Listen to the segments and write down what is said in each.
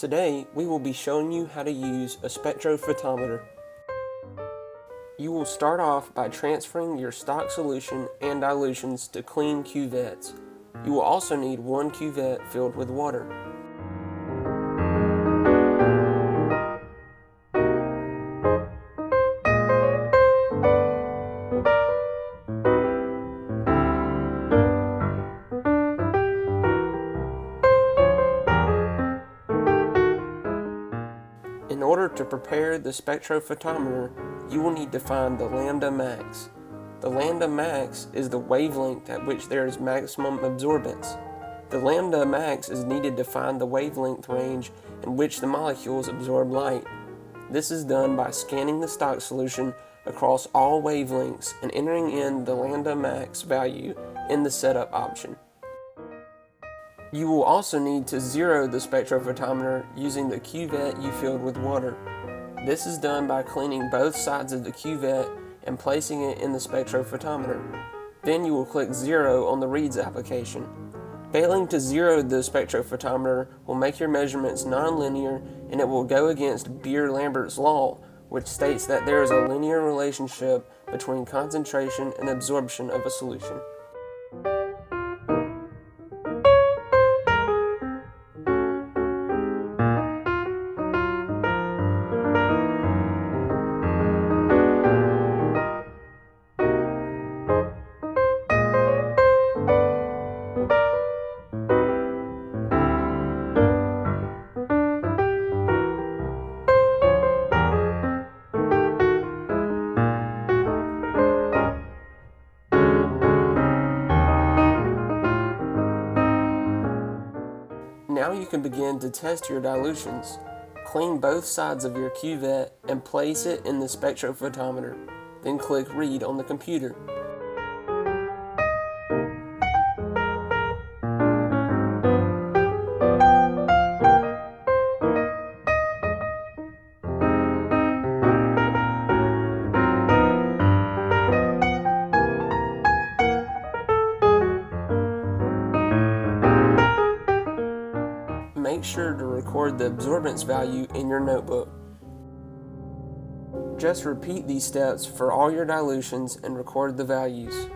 Today, we will be showing you how to use a spectrophotometer. You will start off by transferring your stock solution and dilutions to clean cuvettes. You will also need one cuvette filled with water. In order to prepare the spectrophotometer, you will need to find the lambda max. The lambda max is the wavelength at which there is maximum absorbance. The lambda max is needed to find the wavelength range in which the molecules absorb light. This is done by scanning the stock solution across all wavelengths and entering in the lambda max value in the setup option. You will also need to zero the spectrophotometer using the cuvette you filled with water. This is done by cleaning both sides of the cuvette and placing it in the spectrophotometer. Then you will click 0 on the reads application. Failing to zero the spectrophotometer will make your measurements nonlinear, and it will go against Beer-Lambert's law, which states that there is a linear relationship between concentration and absorption of a solution. Now you can begin to test your dilutions. Clean both sides of your cuvette and place it in the spectrophotometer. Then click Read on the computer. Make sure to record the absorbance value in your notebook. Just repeat these steps for all your dilutions and record the values.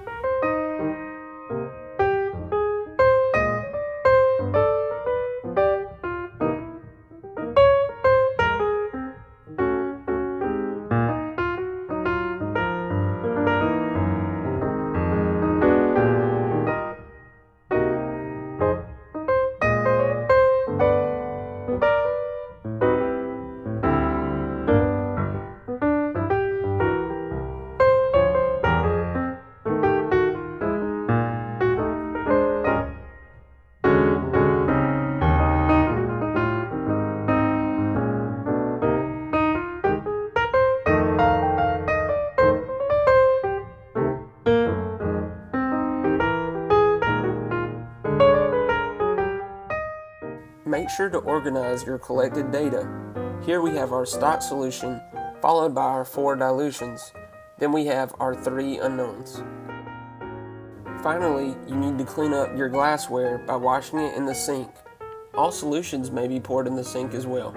Make sure to organize your collected data. Here we have our stock solution, followed by our 4 dilutions. Then we have our 3 unknowns. Finally, you need to clean up your glassware by washing it in the sink. All solutions may be poured in the sink as well.